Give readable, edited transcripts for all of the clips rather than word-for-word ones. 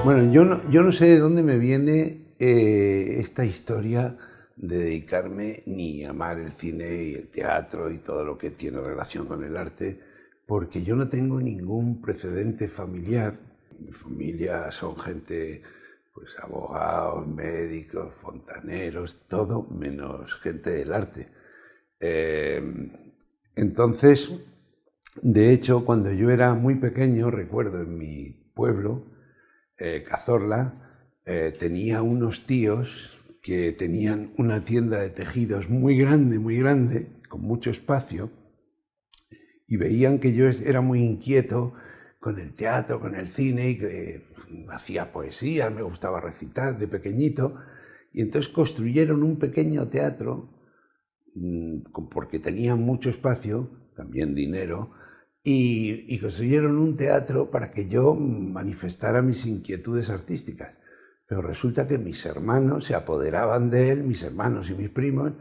Bueno, yo no sé de dónde me viene esta historia de dedicarme ni a amar el cine y el teatro y todo lo que tiene relación con el arte, porque yo no tengo ningún precedente familiar. Mi familia son gente, pues abogados, médicos, fontaneros, todo menos gente del arte. Entonces, de hecho, cuando yo era muy pequeño, recuerdo en mi pueblo, Cazorla, tenía unos tíos que tenían una tienda de tejidos muy grande, con mucho espacio, y veían que yo era muy inquieto con el teatro, con el cine, y que hacía poesía, me gustaba recitar de pequeñito, y entonces construyeron un pequeño teatro, porque tenían mucho espacio, también dinero, y construyeron un teatro para que yo manifestara mis inquietudes artísticas. Pero resulta que mis hermanos se apoderaban de él, mis hermanos y mis primos,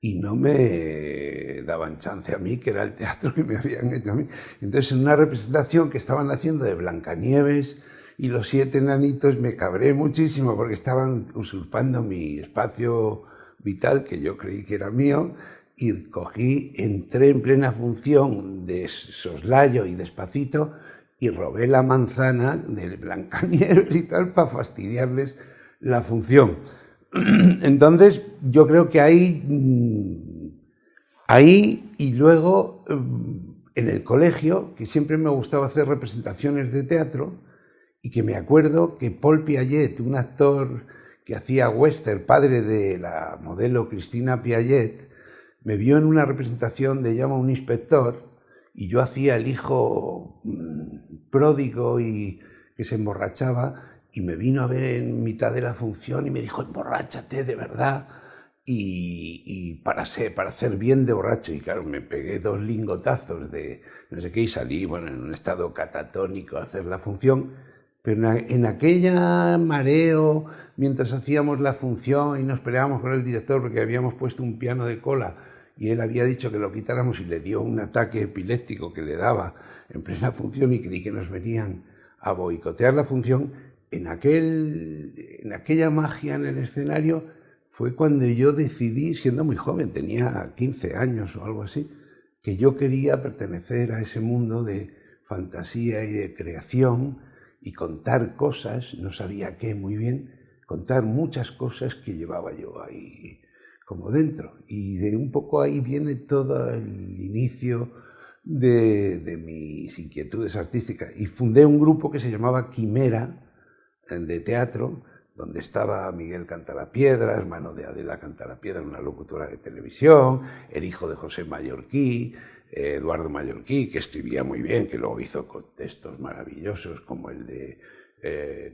y no me daban chance a mí, que era el teatro que me habían hecho a mí. Entonces, en una representación que estaban haciendo de Blancanieves y los 7 enanitos, me cabré muchísimo porque estaban usurpando mi espacio vital, que yo creí que era mío, y entré en plena función de soslayo y despacito y robé la manzana de Blancanieves y tal para fastidiarles la función. Entonces, yo creo que ahí y luego en el colegio, que siempre me gustaba hacer representaciones de teatro, y que me acuerdo que Paul Piaget, un actor que hacía western, padre de la modelo Cristina Piaget, me vio en una representación de Llama a un inspector, y yo hacía el hijo pródigo y que se emborrachaba, y me vino a ver en mitad de la función y me dijo: emborráchate de verdad, y para hacer bien de borracho. Y claro, me pegué 2 lingotazos de no sé qué y salí, bueno, en un estado catatónico a hacer la función. Pero en aquella mareo, mientras hacíamos la función y nos peleábamos con el director porque habíamos puesto un piano de cola y él había dicho que lo quitáramos, y le dio un ataque epiléptico que le daba en plena función, y creí que nos venían a boicotear la función. En aquella magia en el escenario fue cuando yo decidí, siendo muy joven, tenía 15 años o algo así, que yo quería pertenecer a ese mundo de fantasía y de creación y contar cosas, no sabía qué muy bien, contar muchas cosas que llevaba yo ahí como dentro. Y de un poco ahí viene todo el inicio de mis inquietudes artísticas. Y fundé un grupo que se llamaba Quimera, de teatro, donde estaba Miguel Cantalapiedra, hermano de Adela Cantalapiedra, una locutora de televisión, el hijo de José Mallorquí, Eduardo Mallorquí, que escribía muy bien, que luego hizo textos maravillosos como el de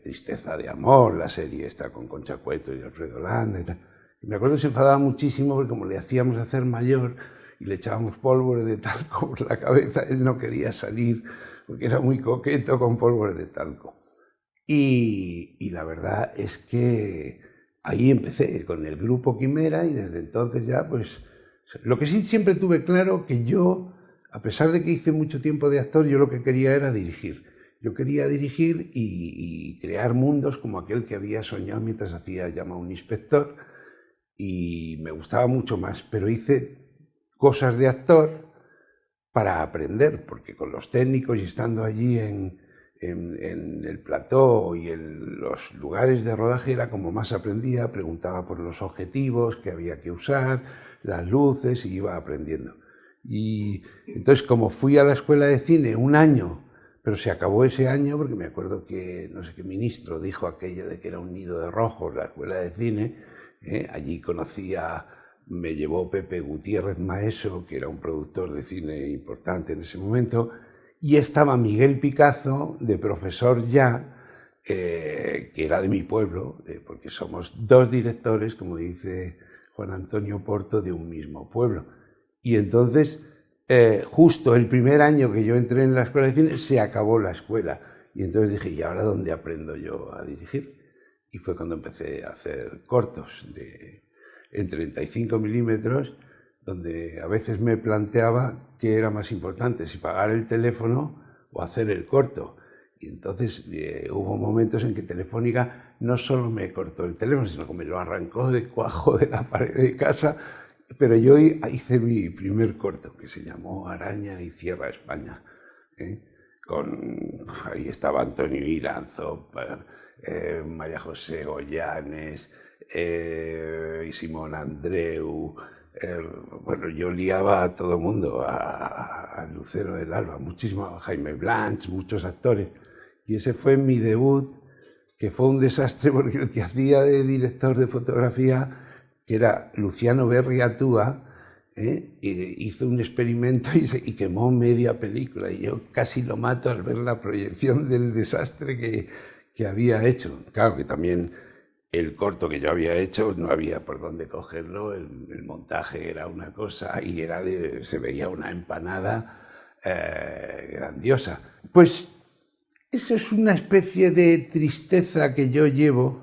Tristeza de Amor, la serie esta con Concha Cueto y Alfredo Landa y tal. Y me acuerdo que se enfadaba muchísimo porque como le hacíamos hacer mayor y le echábamos pólvora de talco por la cabeza, él no quería salir porque era muy coqueto con pólvora de talco. Y la verdad es que ahí empecé con el grupo Quimera, y desde entonces ya, pues, lo que sí siempre tuve claro, que yo, a pesar de que hice mucho tiempo de actor, yo lo que quería era dirigir. Yo quería dirigir y crear mundos como aquel que había soñado mientras hacía Llama a un inspector, y me gustaba mucho más, pero hice cosas de actor para aprender, porque con los técnicos y estando allí en el plató y en los lugares de rodaje era como más aprendía, preguntaba por los objetivos que había que usar, las luces, y iba aprendiendo. Y entonces, como fui a la escuela de cine un año, pero se acabó ese año porque me acuerdo que no sé qué ministro dijo aquello de que era un nido de rojos la escuela de cine. Allí me llevó Pepe Gutiérrez Maeso, que era un productor de cine importante en ese momento, y estaba Miguel Picazo, de profesor ya, que era de mi pueblo, porque somos 2 directores, como dice Juan Antonio Porto, de un mismo pueblo. Y entonces, justo el primer año que yo entré en la escuela de cine, se acabó la escuela. Y entonces dije: ¿y ahora dónde aprendo yo a dirigir? Y fue cuando empecé a hacer cortos en 35 milímetros, donde a veces me planteaba qué era más importante, si pagar el teléfono o hacer el corto. Y entonces hubo momentos en que Telefónica no solo me cortó el teléfono, sino que me lo arrancó de cuajo de la pared de casa. Pero yo hice mi primer corto, que se llamó Araña y Cierra España. Ahí estaba Antonio Iranzo, María José Goyanes, y Simón Andreu. Bueno, yo liaba a todo el mundo, a Lucero del Alba, muchísimo, a Jaime Blanch, muchos actores. Y ese fue mi debut, que fue un desastre porque el que hacía de director de fotografía, que era Luciano Berriatúa, hizo un experimento y quemó media película. Y yo casi lo mato al ver la proyección del desastre que había hecho. Claro que también el corto que yo había hecho no había por dónde cogerlo, el montaje era una cosa y se veía una empanada grandiosa. Pues eso es una especie de tristeza que yo llevo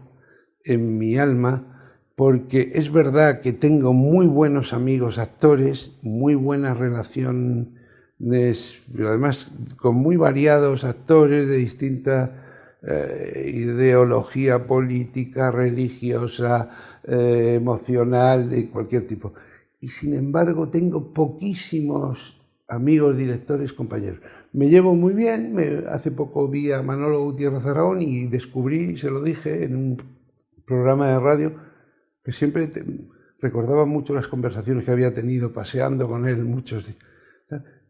en mi alma, porque es verdad que tengo muy buenos amigos actores, muy buenas relaciones, pero además con muy variados actores de distinta ideología política, religiosa, emocional, de cualquier tipo. Y sin embargo tengo poquísimos amigos, directores, compañeros. Me llevo muy bien, hace poco vi a Manolo Gutiérrez Aragón y descubrí, se lo dije en un programa de radio, que siempre recordaba mucho las conversaciones que había tenido paseando con él,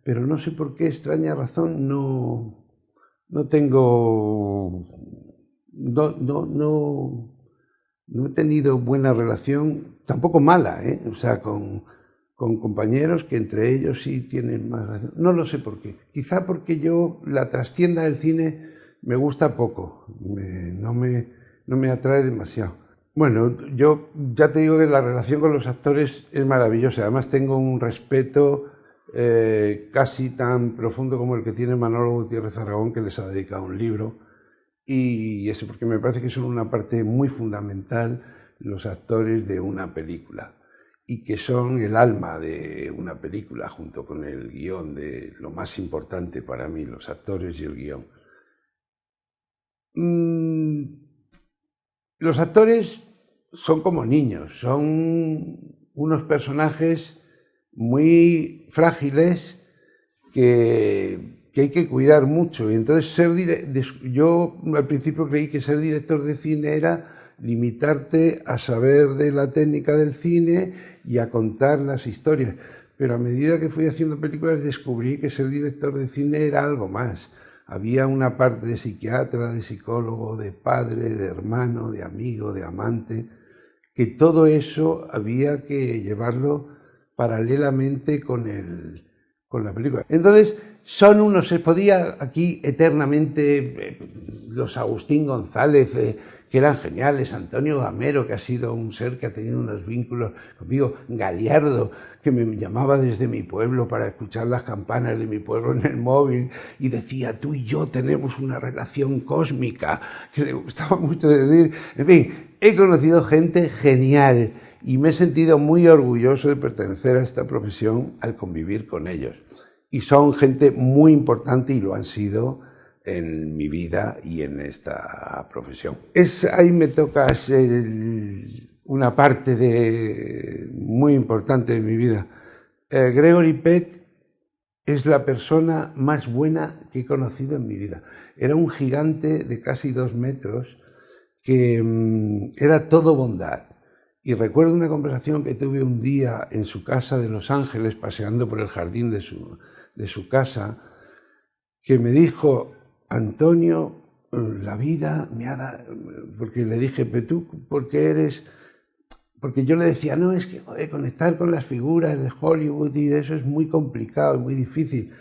pero no sé por qué, extraña razón, no he tenido buena relación, tampoco mala, o sea, con compañeros que entre ellos sí tienen más relación. No lo sé por qué. Quizá porque la trastienda del cine me gusta poco, no me atrae demasiado. Bueno, yo ya te digo que la relación con los actores es maravillosa. Además tengo un respeto casi tan profundo como el que tiene Manolo Gutiérrez Aragón, que les ha dedicado un libro. Y eso porque me parece que son una parte muy fundamental los actores de una película y que son el alma de una película junto con el guión, de lo más importante para mí, los actores y el guión. Los actores son como niños, son unos personajes muy frágiles que hay que cuidar mucho. Y entonces yo al principio creí que ser director de cine era limitarte a saber de la técnica del cine y a contar las historias. Pero a medida que fui haciendo películas descubrí que ser director de cine era algo más. Había una parte de psiquiatra, de psicólogo, de padre, de hermano, de amigo, de amante, que todo eso había que llevarlo paralelamente con la película. Entonces, se podía aquí eternamente, los Agustín González, que eran geniales, Antonio Gamero, que ha sido un ser que ha tenido unos vínculos conmigo, Galiardo, que me llamaba desde mi pueblo para escuchar las campanas de mi pueblo en el móvil y decía, tú y yo tenemos una relación cósmica, que le gustaba mucho decir. En fin, he conocido gente genial y me he sentido muy orgulloso de pertenecer a esta profesión al convivir con ellos. Y son gente muy importante y lo han sido en mi vida y en esta profesión. Ahí me toca una parte muy importante de mi vida. Gregory Peck es la persona más buena que he conocido en mi vida. Era un gigante de casi 2 metros que era todo bondad. Y recuerdo una conversación que tuve un día en su casa de Los Ángeles, paseando por el jardín de su casa, que me dijo, Antonio, la vida me ha dado... Porque le dije, pero tú, ¿por qué eres...? Porque yo le decía, no, es que conectar con las figuras de Hollywood y eso es muy complicado, muy difícil.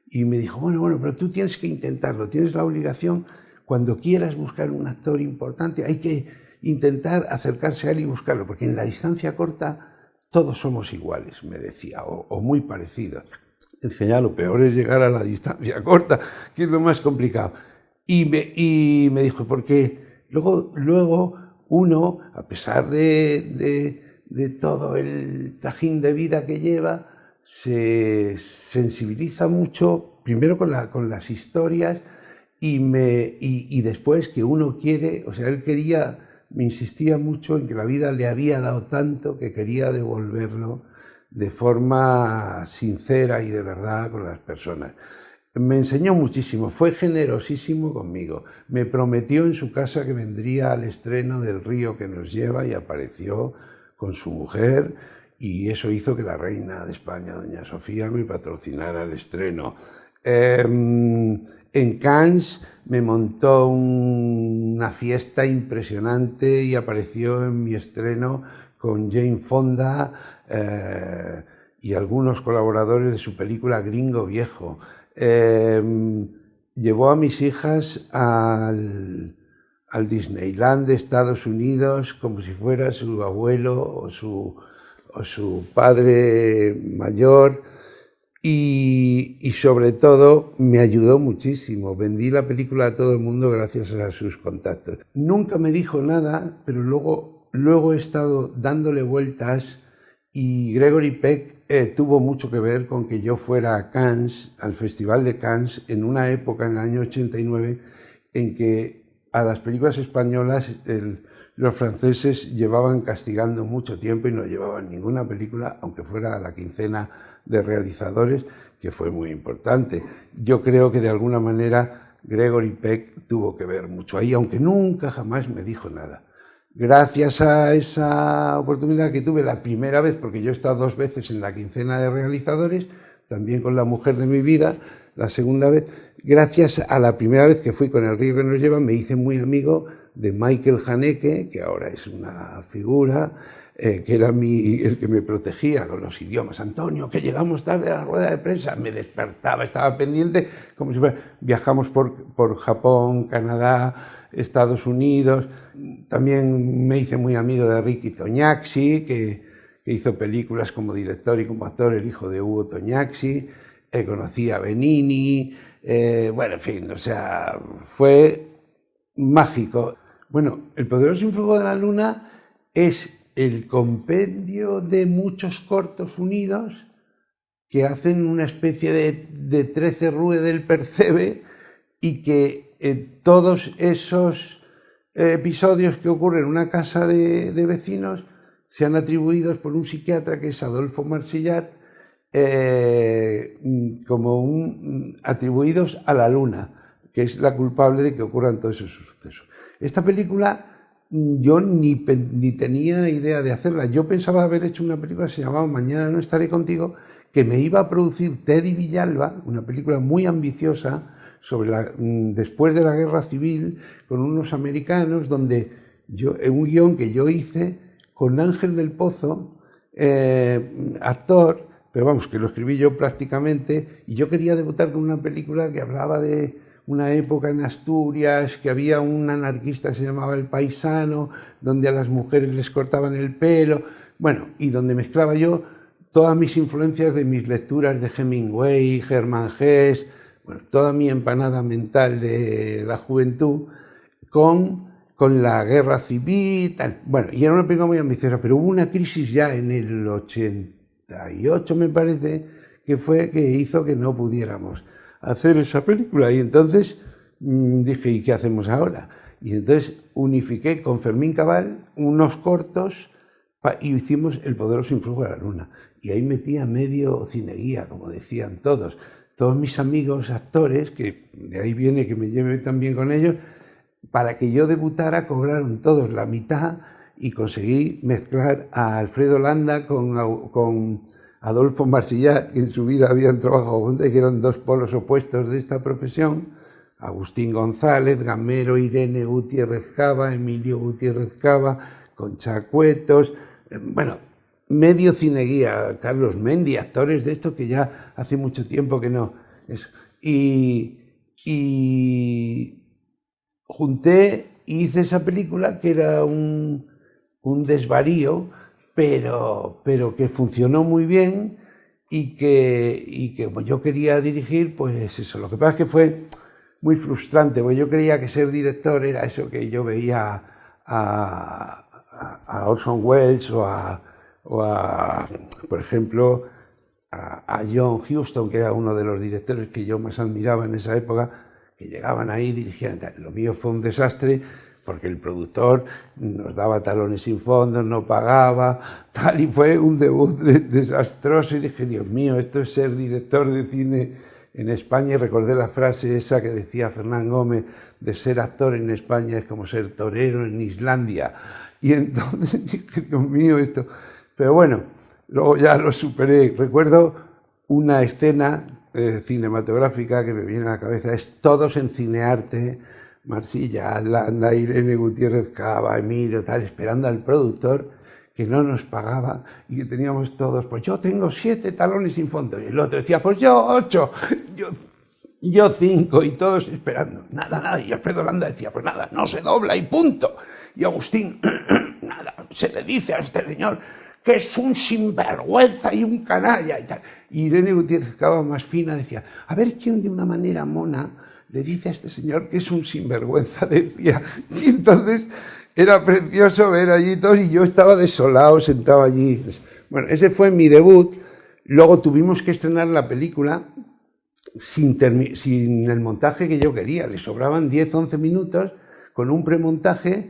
Y me dijo, bueno, pero tú tienes que intentarlo, tienes la obligación, cuando quieras buscar un actor importante, hay que intentar acercarse a él y buscarlo, porque en la distancia corta todos somos iguales, me decía, o muy parecidos. Dije, ya, lo peor es llegar a la distancia corta, que es lo más complicado. Y me dijo, porque luego uno, a pesar de todo el trajín de vida que lleva, se sensibiliza mucho, primero con las historias, y después que uno quiere, o sea, él quería, me insistía mucho en que la vida le había dado tanto que quería devolverlo de forma sincera y de verdad con las personas. Me enseñó muchísimo, fue generosísimo conmigo. Me prometió en su casa que vendría al estreno del Río que nos lleva y apareció con su mujer y eso hizo que la reina de España, doña Sofía, me patrocinara el estreno. En Cannes me montó una fiesta impresionante y apareció en mi estreno con Jane Fonda y algunos colaboradores de su película Gringo Viejo. Llevó a mis hijas al Disneyland de Estados Unidos como si fuera su abuelo o su padre mayor y sobre todo me ayudó muchísimo. Vendí la película a todo el mundo gracias a sus contactos. Nunca me dijo nada, pero luego he estado dándole vueltas y Gregory Peck tuvo mucho que ver con que yo fuera a Cannes, al Festival de Cannes, en una época, en el año 89, en que a las películas españolas los franceses llevaban castigando mucho tiempo y no llevaban ninguna película, aunque fuera la quincena de realizadores, que fue muy importante. Yo creo que de alguna manera Gregory Peck tuvo que ver mucho ahí, aunque nunca jamás me dijo nada. Gracias a esa oportunidad que tuve la primera vez, porque yo he estado 2 veces en la quincena de realizadores, también con la mujer de mi vida, la segunda vez, gracias a la primera vez que fui con El Río que nos lleva, me hice muy amigo de Michael Haneke, que ahora es una figura, que era el que me protegía con los idiomas. Antonio, que llegamos tarde a la rueda de prensa, me despertaba, estaba pendiente, como si fuera... Viajamos por Japón, Canadá, Estados Unidos. También me hice muy amigo de Ricky Tognacci, que hizo películas como director y como actor, el hijo de Hugo Tognacci. Conocí a Benigni, bueno, en fin, o sea, fue mágico. Bueno, El poderoso influjo de la luna es el compendio de muchos cortos unidos que hacen una especie de 13 Rue del Percebe y que todos esos episodios que ocurren en una casa de vecinos sean atribuidos por un psiquiatra que es Adolfo Marsillat atribuidos a la luna, que es la culpable de que ocurran todos esos sucesos. Esta película yo ni tenía idea de hacerla. Yo pensaba haber hecho una película que se llamaba Mañana no estaré contigo, que me iba a producir Teddy Villalba, una película muy ambiciosa sobre después de la Guerra Civil, con unos americanos, donde un guión que yo hice con Ángel del Pozo, actor, pero vamos, que lo escribí yo prácticamente, y yo quería debutar con una película que hablaba de una época en Asturias, que había un anarquista que se llamaba El Paisano, donde a las mujeres les cortaban el pelo, bueno, y donde mezclaba yo todas mis influencias de mis lecturas de Hemingway, Hermann Hesse, bueno, toda mi empanada mental de la juventud, con la guerra civil, tal. Bueno, y era una película muy ambiciosa, pero hubo una crisis ya en el 88, me parece, que hizo que no pudiéramos hacer esa película. Y entonces dije, ¿y qué hacemos ahora? Y entonces unifiqué con Fermín Cabal unos cortos y hicimos El poderoso influjo de la luna. Y ahí metí a medio cineguía, como decían todos mis amigos actores, que de ahí viene que me lleve tan bien con ellos. Para que yo debutara cobraron todos la mitad y conseguí mezclar a Alfredo Landa con Adolfo Marsillat, que en su vida habían trabajado juntos y que eran 2 polos opuestos de esta profesión, Agustín González, Gamero, Irene Gutiérrez Cava, Emilio Gutiérrez Cava, Concha Cuetos, bueno, medio cineguía, Carlos Mendi, actores de esto que ya hace mucho tiempo que no. Eso. Y junté y hice esa película que era un desvarío, pero que funcionó muy bien y que como yo quería dirigir, pues eso. Lo que pasa es que fue muy frustrante, porque yo creía que ser director era eso que yo veía a Orson Welles o a, por ejemplo, a John Huston, que era uno de los directores que yo más admiraba en esa época, que llegaban ahí, dirigían. Lo mío fue un desastre porque el productor nos daba talones sin fondos, no pagaba, tal, y fue un debut desastroso. Y dije, Dios mío, esto es ser director de cine en España. Y recordé la frase esa que decía Fernán Gómez, de ser actor en España es como ser torero en Islandia. Y entonces dije, Dios mío, esto... Pero bueno, luego ya lo superé. Recuerdo una escena cinematográfica que me viene a la cabeza, es Todos en Cinearte, Marsilla, Landa, Irene Gutiérrez Cava, Emilio, tal, esperando al productor que no nos pagaba y que teníamos todos, pues yo tengo 7 talones sin fondo, y el otro decía, pues yo 8, yo 5, y todos esperando, nada, y Alfredo Landa decía, pues nada, no se dobla y punto, y Agustín, nada, se le dice a este señor que es un sinvergüenza y un canalla y tal, y Irene Gutiérrez Cava, más fina, decía, a ver quién de una manera mona le dice a este señor que es un sinvergüenza, decía. Y entonces era precioso ver allí todos y yo estaba desolado, sentado allí. Bueno, ese fue mi debut. Luego tuvimos que estrenar la película sin el montaje que yo quería. Le sobraban 10, 11 minutos con un premontaje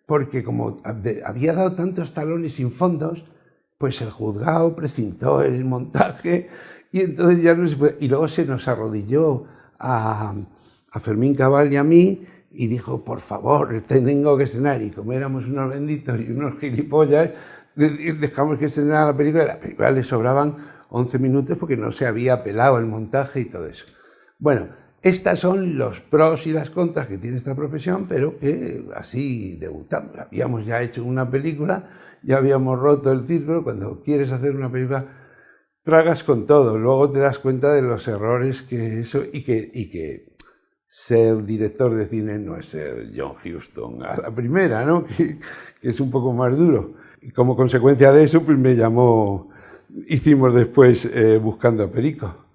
porque como había dado tantos talones sin fondos, pues el juzgado precintó el montaje y entonces ya no se puede. Y luego se nos arrodilló a Fermín Cabal y a mí y dijo, por favor, tengo que estrenar. Y como éramos unos benditos y unos gilipollas, dejamos que estrenara la película. A la película le sobraban 11 minutos porque no se había pelado el montaje y todo eso. Bueno, estas son los pros y las contras que tiene esta profesión, pero que así debutamos. Habíamos ya hecho una película, ya habíamos roto el círculo. Cuando quieres hacer una película, tragas con todo. Luego te das cuenta de los errores que eso y que ser director de cine no es ser John Huston a la primera, ¿no? Que es un poco más duro. Y como consecuencia de eso, pues me llamó, hicimos después Buscando a Perico,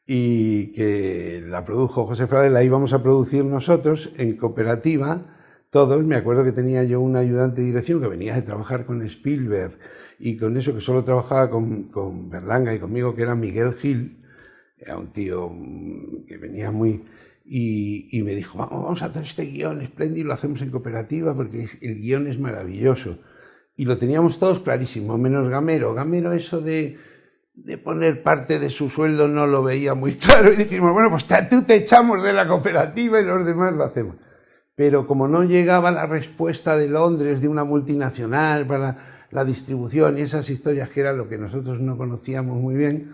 y que la produjo José Frade, la íbamos a producir nosotros en cooperativa, todos. Me acuerdo que tenía yo un ayudante de dirección que venía de trabajar con Spielberg, y con eso que solo trabajaba con Berlanga y conmigo, que era Miguel Gil, era un tío que venía muy... Y me dijo, vamos a hacer este guión espléndido, lo hacemos en cooperativa porque el guión es maravilloso. Y lo teníamos todos clarísimo, menos Gamero. Gamero eso de poner parte de su sueldo no lo veía muy claro. Y dijimos, bueno, pues tú te echamos de la cooperativa y los demás lo hacemos. Pero como no llegaba la respuesta de Londres, de una multinacional para la distribución y esas historias que era lo que nosotros no conocíamos muy bien,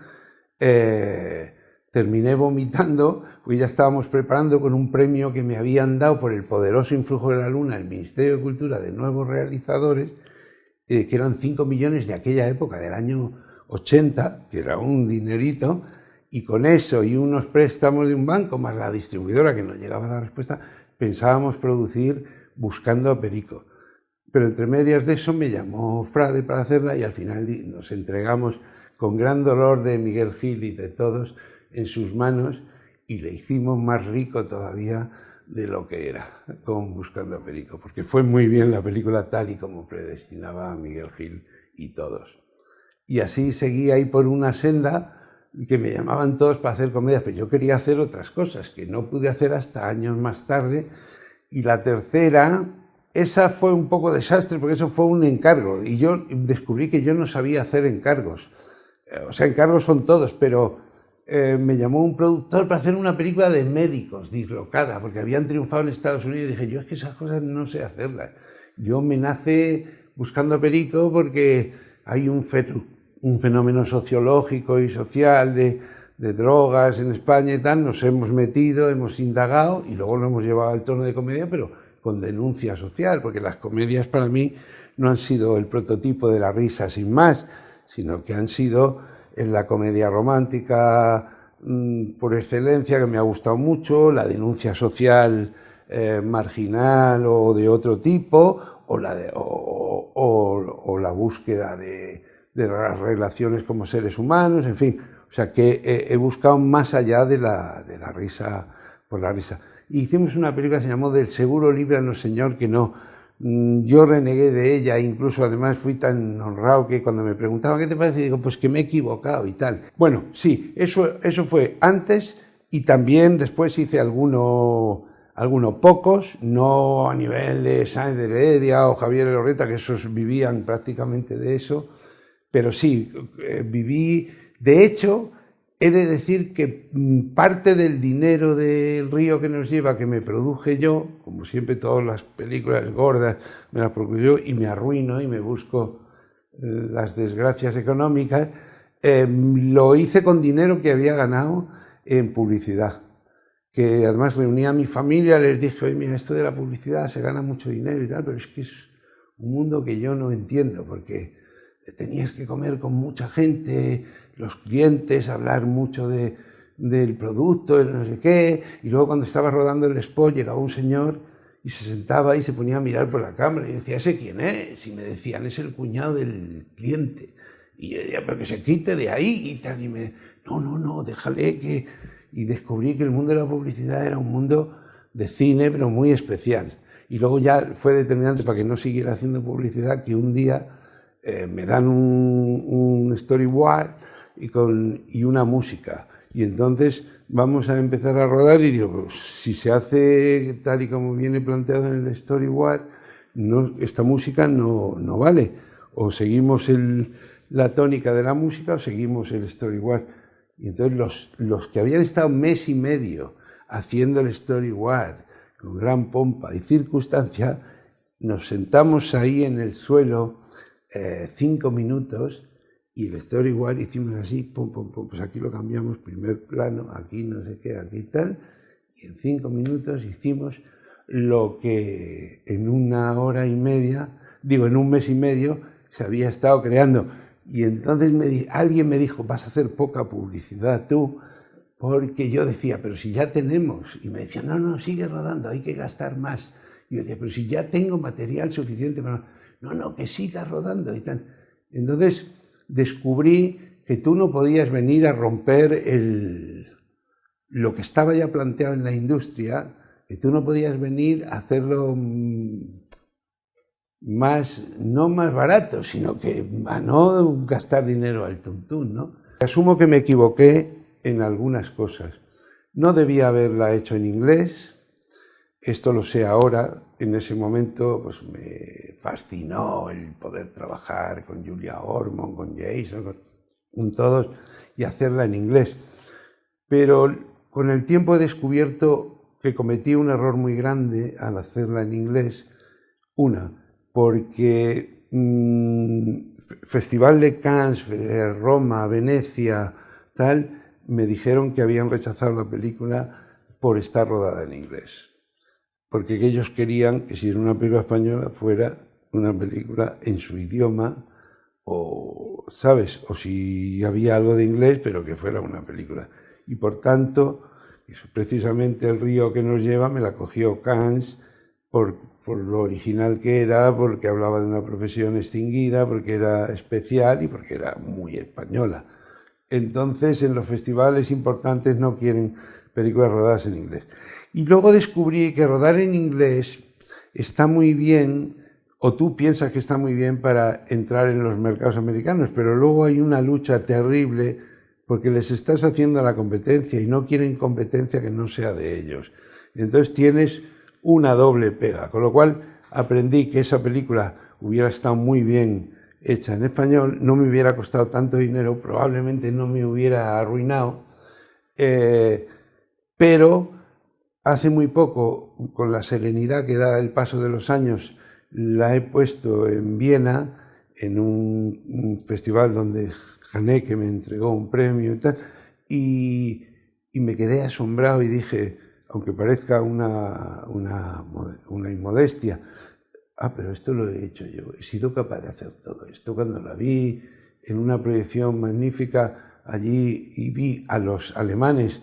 terminé vomitando, porque ya estábamos preparando con un premio que me habían dado por el poderoso influjo de la luna, el Ministerio de Cultura, de nuevos realizadores, que eran 5 millones de aquella época, del año 80, que era un dinerito, y con eso y unos préstamos de un banco, más la distribuidora que no llegaba a la respuesta, pensábamos producir Buscando a Perico. Pero entre medias de eso me llamó Frade para hacerla y al final nos entregamos con gran dolor de Miguel Gil y de todos en sus manos y le hicimos más rico todavía de lo que era con Buscando a Perico, porque fue muy bien la película tal y como predestinaba a Miguel Gil y todos. Y así seguí ahí por una senda que me llamaban todos para hacer comedias, pero yo quería hacer otras cosas que no pude hacer hasta años más tarde. Y la tercera, esa fue un poco desastre porque eso fue un encargo y yo descubrí que yo no sabía hacer encargos. O sea, encargos son todos, pero me llamó un productor para hacer una película de médicos dislocada, porque habían triunfado en Estados Unidos, y dije, yo es que esas cosas no sé hacerlas. Yo me nace Buscando a Perico porque hay un fenómeno sociológico y social de drogas en España y tal, nos hemos metido, hemos indagado y luego lo hemos llevado al tono de comedia, pero con denuncia social, porque las comedias para mí no han sido el prototipo de la risa sin más, sino que han sido en la comedia romántica por excelencia, que me ha gustado mucho, la denuncia social marginal o de otro tipo, o la búsqueda de las relaciones como seres humanos, en fin. O sea, que he buscado más allá de la risa por la risa. Y hicimos una película que se llamó Del seguro líbranos, Señor, que no... Yo renegué de ella, incluso además fui tan honrado que cuando me preguntaban ¿qué te parece? Digo, pues que me he equivocado y tal. Bueno, sí, eso fue antes Y también después hice algunos pocos, no a nivel de Sáenz de Heredia o Javier Elorrieta, que esos vivían prácticamente de eso, pero sí, viví. De hecho, he de decir que parte del dinero del Río que nos lleva, que me produje yo, como siempre todas las películas gordas me las produjo yo y me arruino y me busco las desgracias económicas, lo hice con dinero que había ganado en publicidad, que además reuní a mi familia, les dije, oye, mira, esto de la publicidad se gana mucho dinero y tal, pero es que es un mundo que yo no entiendo, porque tenías que comer con mucha gente, los clientes, hablar mucho del producto, de no sé qué, y luego cuando estaba rodando el spot llegaba un señor y se sentaba y se ponía a mirar por la cámara y decía, ¿ese quién es? Y me decían, es el cuñado del cliente. Y yo decía, pero que se quite de ahí y tal, y no, déjale que... Y descubrí que el mundo de la publicidad era un mundo de cine, pero muy especial. Y luego ya fue determinante para que no siguiera haciendo publicidad, que un día me dan un storyboard y una música. Y entonces vamos a empezar a rodar y digo, pues, si se hace tal y como viene planteado en el storyboard, esta música no vale. O seguimos la tónica de la música o seguimos el storyboard. Y entonces los que habían estado mes y medio haciendo el storyboard con gran pompa y circunstancia, nos sentamos ahí en el suelo 5 minutos y el storyboard hicimos así, pum, pum, pum, pues aquí lo cambiamos, primer plano, aquí no sé qué, aquí tal, y en 5 minutos hicimos lo que en 1 hora y media, en un mes y medio, se había estado creando. Y entonces alguien me dijo, vas a hacer poca publicidad tú, porque yo decía, pero si ya tenemos. Y me decía, no, sigue rodando, hay que gastar más. Y yo decía, pero si ya tengo material suficiente para... No, que siga rodando y tal. Entonces descubrí que tú no podías venir a romper lo que estaba ya planteado en la industria, que tú no podías venir a hacerlo... no más barato, sino que a no gastar dinero al tuntún, ¿no? Asumo que me equivoqué en algunas cosas. No debía haberla hecho en inglés, esto lo sé ahora, en ese momento pues me fascinó el poder trabajar con Julia Ormond, con Jason, con todos, y hacerla en inglés. Pero con el tiempo he descubierto que cometí un error muy grande al hacerla en inglés. Porque Festival de Cannes, Roma, Venecia, tal, me dijeron que habían rechazado la película por estar rodada en inglés. Porque ellos querían que si era una película española fuera una película en su idioma, o, ¿sabes? O si había algo de inglés, pero que fuera una película. Y por tanto, precisamente El río que nos lleva me la cogió Cannes por lo original que era, porque hablaba de una profesión extinguida, porque era especial y porque era muy española. Entonces, en los festivales importantes no quieren películas rodadas en inglés. Y luego descubrí que rodar en inglés está muy bien, o tú piensas que está muy bien para entrar en los mercados americanos, pero luego hay una lucha terrible porque les estás haciendo la competencia y no quieren competencia que no sea de ellos. Entonces tienes una doble pega, con lo cual aprendí que esa película hubiera estado muy bien hecha en español, no me hubiera costado tanto dinero, probablemente no me hubiera arruinado, pero hace muy poco, con la serenidad que da el paso de los años, la he puesto en Viena, en un festival donde Haneke me entregó un premio y tal, y me quedé asombrado y dije, aunque parezca una inmodestia, pero esto lo he hecho yo, he sido capaz de hacer todo esto. Cuando la vi en una proyección magnífica allí y vi a los alemanes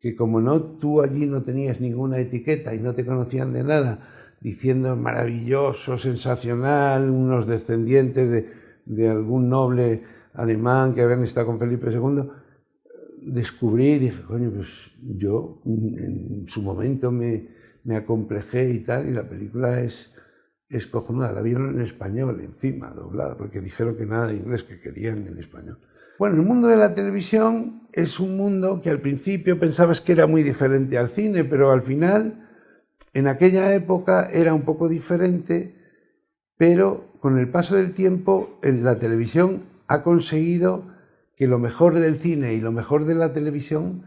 que como tú allí no tenías ninguna etiqueta y no te conocían de nada, diciendo maravilloso, sensacional, unos descendientes de algún noble alemán que habían estado con Felipe II, descubrí y dije, coño, pues yo en su momento me acomplejé y tal, y la película es cojonuda. La vieron en español encima, doblada, porque dijeron que nada de inglés, que querían en español. Bueno, el mundo de la televisión es un mundo que al principio pensabas que era muy diferente al cine, pero al final, en aquella época era un poco diferente, pero con el paso del tiempo la televisión ha conseguido que lo mejor del cine y lo mejor de la televisión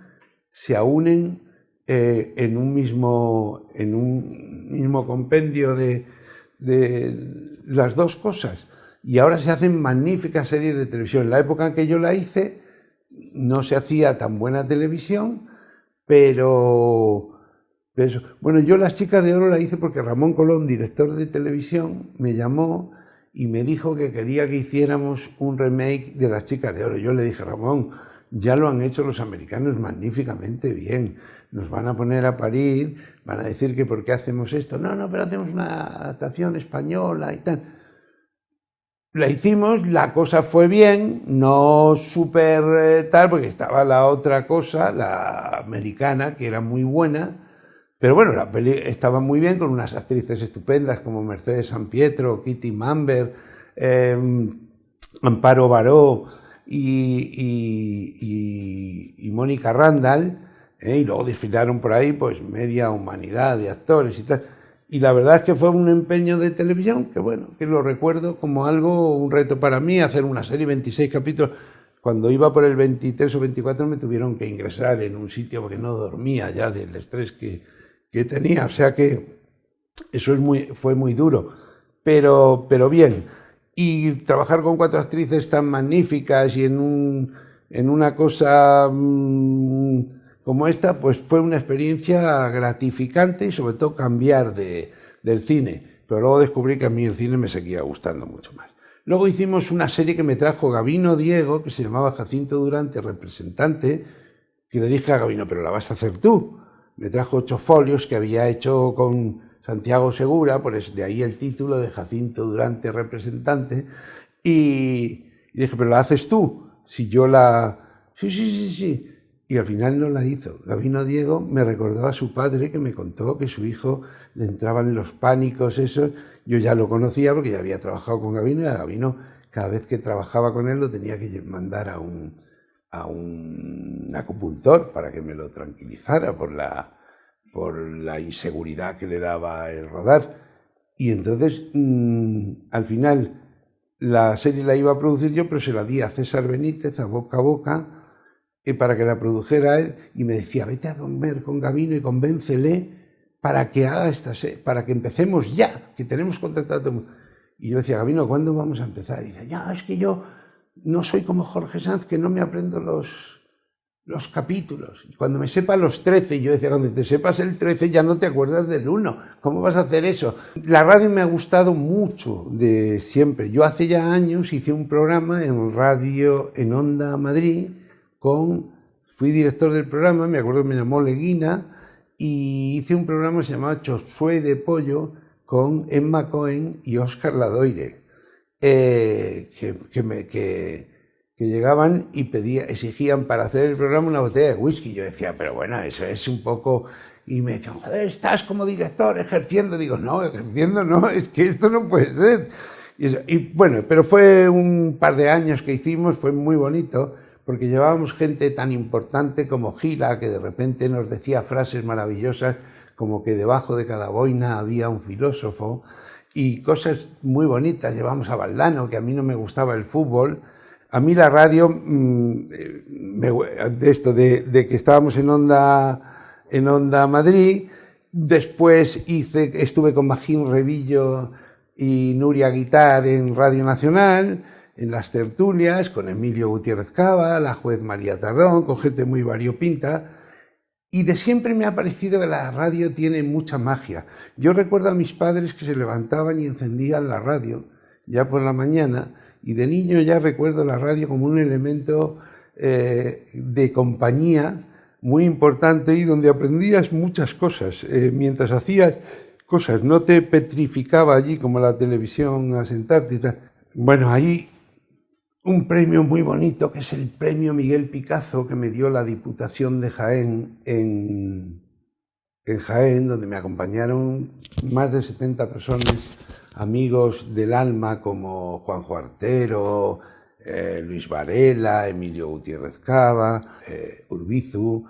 se aúnen en un mismo compendio de las dos cosas. Y ahora se hacen magníficas series de televisión. En la época en que yo la hice no se hacía tan buena televisión, pero bueno, yo Las Chicas de Oro la hice porque Ramón Colón, director de televisión, me llamó y me dijo que quería que hiciéramos un remake de Las Chicas de Oro. Yo le dije, Ramón, ya lo han hecho los americanos magníficamente bien, nos van a poner a parir, van a decir que por qué hacemos esto. No, pero hacemos una adaptación española y tal. La hicimos, la cosa fue bien, no súper tal, porque estaba la otra cosa, la americana, que era muy buena, pero bueno, la peli estaba muy bien, con unas actrices estupendas como Mercedes Sampietro, Kitty Mamber, Amparo Baró y Mónica Randall, y luego desfilaron por ahí pues media humanidad de actores y tal. Y la verdad es que fue un empeño de televisión que, bueno, que lo recuerdo como algo, un reto para mí, hacer una serie, 26 capítulos. Cuando iba por el 23 o 24 me tuvieron que ingresar en un sitio porque no dormía ya del estrés que tenía. O sea que eso fue muy duro, pero bien. Y trabajar con 4 actrices tan magníficas y en una cosa como esta, pues fue una experiencia gratificante y sobre todo cambiar del cine. Pero luego descubrí que a mí el cine me seguía gustando mucho más. Luego hicimos una serie que me trajo Gabino Diego, que se llamaba Jacinto Durante, representante, que le dije a Gabino, pero la vas a hacer tú. Me trajo 8 folios que había hecho con Santiago Segura, pues de ahí el título de Jacinto Durante, representante. Y dije, pero la haces tú. Si yo la... Sí. Y al final no la hizo. Gabino Diego me recordó a su padre, que me contó que su hijo le entraban los pánicos, eso. Yo ya lo conocía porque ya había trabajado con Gabino, y a Gabino cada vez que trabajaba con él lo tenía que mandar a un acupuntor para que me lo tranquilizara por la inseguridad que le daba el rodar. Y entonces, al final, la serie la iba a producir yo, pero se la di a César Benítez, a Boca a Boca, para que la produjera él, y me decía, vete a comer con Gabino y convéncele para que haga esta serie, para que empecemos ya, que tenemos contratado. Y yo decía, Gabino, ¿cuándo vamos a empezar? Y dice, ya, es que yo no soy como Jorge Sanz, que no me aprendo los capítulos. Y cuando me sepa los 13, yo decía, cuando te sepas el 13 ya no te acuerdas del 1. ¿Cómo vas a hacer eso? La radio me ha gustado mucho de siempre. Yo hace ya años hice un programa en radio, en Onda Madrid, fui director del programa, me acuerdo que me llamó Leguina, y hice un programa que se llamaba Chosué de Pollo con Emma Cohen y Óscar Ladoire, que llegaban y exigían para hacer el programa una botella de whisky. Yo decía, pero bueno, eso es un poco... Y me decían, joder, estás como director ejerciendo. Digo, no, ejerciendo no, es que esto no puede ser. Y bueno, pero fue un par de años que hicimos, fue muy bonito, porque llevábamos gente tan importante como Gila, que de repente nos decía frases maravillosas, como que debajo de cada boina había un filósofo, y cosas muy bonitas. Llevamos a Valdano, que a mí no me gustaba el fútbol. A mí la radio, de que estábamos en Onda Madrid, después estuve con Magín Revillo y Nuria Guitar en Radio Nacional, en las tertulias, con Emilio Gutiérrez Cava, la juez María Tardón, con gente muy variopinta. Y de siempre me ha parecido que la radio tiene mucha magia. Yo recuerdo a mis padres que se levantaban y encendían la radio ya por la mañana, y de niño ya recuerdo la radio como un elemento de compañía muy importante y donde aprendías muchas cosas. Mientras hacías cosas, no te petrificaba allí como la televisión a sentarte y tal. Bueno, ahí un premio muy bonito, que es el premio Miguel Picazo, que me dio la Diputación de Jaén en Jaén, donde me acompañaron más de 70 personas, amigos del alma como Juanjo Artero, Luis Varela, Emilio Gutiérrez Cava, Urbizu,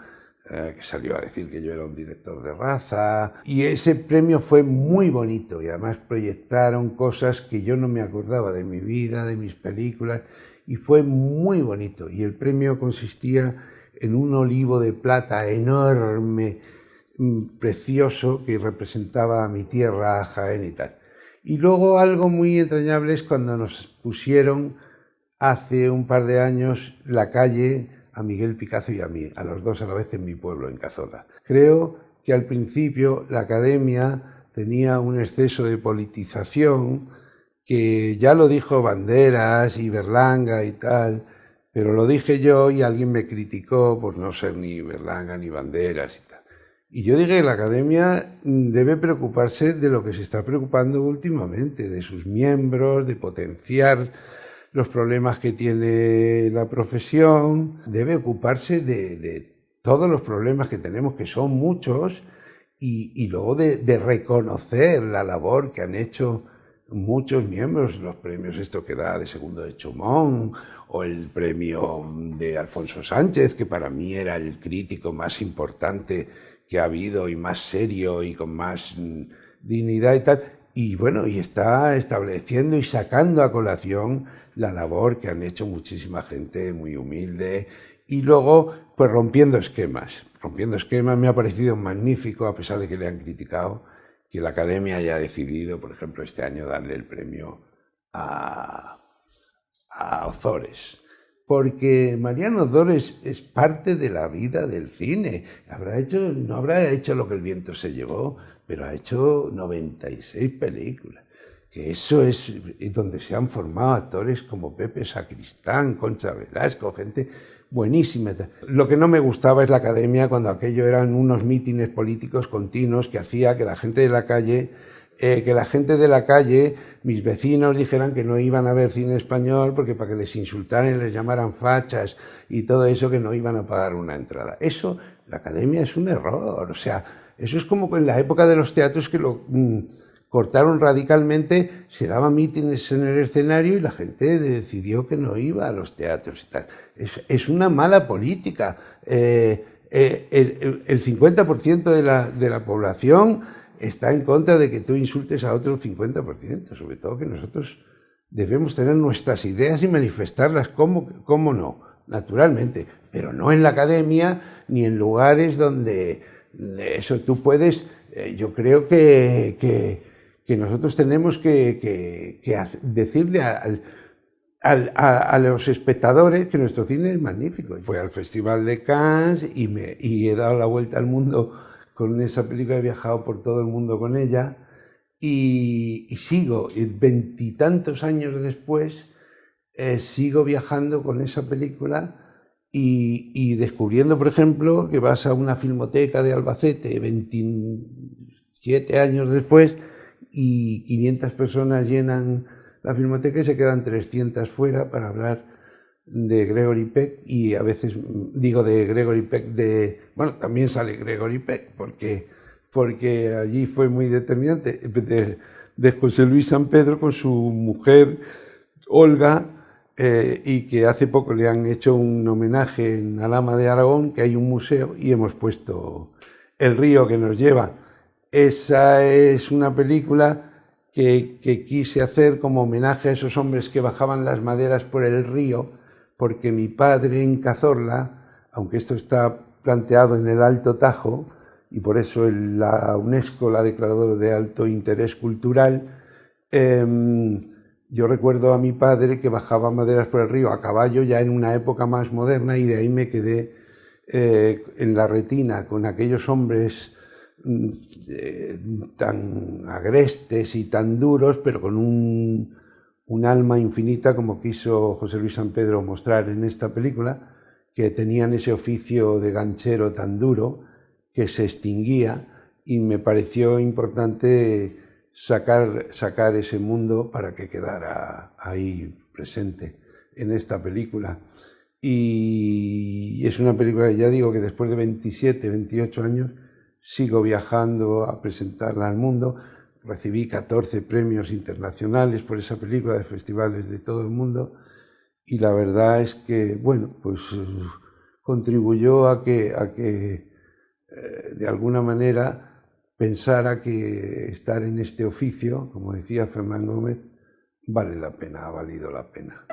que salió a decir que yo era un director de raza. Y ese premio fue muy bonito y además proyectaron cosas que yo no me acordaba de mi vida, de mis películas, y fue muy bonito. Y el premio consistía en un olivo de plata enorme, precioso, que representaba a mi tierra, a Jaén y tal. Y luego algo muy entrañable es cuando nos pusieron hace un par de años la calle a Miguel Picazo y a mí, a los dos a la vez en mi pueblo, en Cazorla. Creo que al principio la academia tenía un exceso de politización, que ya lo dijo Banderas y Berlanga y tal, pero lo dije yo y alguien me criticó por no ser ni Berlanga ni Banderas y tal. Y yo dije que la academia debe preocuparse de lo que se está preocupando últimamente, de sus miembros, de potenciar los problemas que tiene la profesión, debe ocuparse de todos los problemas que tenemos, que son muchos, y luego de reconocer la labor que han hecho muchos miembros, los premios esto que da de Segundo de Chumón, o el premio de Alfonso Sánchez, que para mí era el crítico más importante que ha habido y más serio y con más dignidad y tal. Y bueno, y está estableciendo y sacando a colación la labor que han hecho muchísima gente muy humilde y luego pues rompiendo esquemas. Rompiendo esquemas me ha parecido magnífico, a pesar de que le han criticado, que la Academia haya decidido, por ejemplo, este año darle el premio a Ozores. Porque Mariano Ozores es parte de la vida del cine. No habrá hecho Lo que el viento se llevó, pero ha hecho 96 películas. Que eso es donde se han formado actores como Pepe Sacristán, Concha Velasco, gente buenísima. Lo que no me gustaba es la academia cuando aquello eran unos mítines políticos continuos que hacía que la gente de la calle, mis vecinos dijeran que no iban a ver cine español porque para que les insultaran y les llamaran fachas y todo eso, que no iban a pagar una entrada. Eso, la academia es un error, o sea, eso es como en la época de los teatros que lo cortaron radicalmente, se daban mítines en el escenario y la gente decidió que no iba a los teatros y tal. Es una mala política. El 50% de la población está en contra de que tú insultes a otro 50%, sobre todo que nosotros debemos tener nuestras ideas y manifestarlas, ¿cómo no? Naturalmente, pero no en la academia ni en lugares donde eso tú puedes. Yo creo que nosotros tenemos que decirle a los espectadores que nuestro cine es magnífico. Fui al Festival de Cannes y he dado la vuelta al mundo con esa película, he viajado por todo el mundo con ella y sigo, 20 y tantos años después, sigo viajando con esa película y descubriendo, por ejemplo, que vas a una filmoteca de Albacete 27 años después y 500 personas llenan la filmoteca y se quedan 300 fuera para hablar de Gregory Peck, y a veces digo de Gregory Peck, también sale Gregory Peck, porque allí fue muy determinante, de José Luis San Pedro con su mujer Olga, y que hace poco le han hecho un homenaje en Alhama de Aragón, que hay un museo, y hemos puesto El río que nos lleva. Esa es una película que quise hacer como homenaje a esos hombres que bajaban las maderas por el río, porque mi padre en Cazorla, aunque esto está planteado en el Alto Tajo, y por eso la UNESCO la declaró de alto interés cultural, yo recuerdo a mi padre que bajaba maderas por el río a caballo ya en una época más moderna, y de ahí me quedé en la retina con aquellos hombres tan agrestes y tan duros, pero con un alma infinita, como quiso José Luis San Pedro mostrar en esta película, que tenían ese oficio de ganchero tan duro que se extinguía, y me pareció importante sacar ese mundo para que quedara ahí presente en esta película. Y es una película que ya digo que después de 27, 28 años sigo viajando a presentarla al mundo. Recibí 14 premios internacionales por esa película de festivales de todo el mundo y la verdad es que, bueno, pues contribuyó a que de alguna manera pensara que estar en este oficio, como decía Fernán Gómez, vale la pena, ha valido la pena.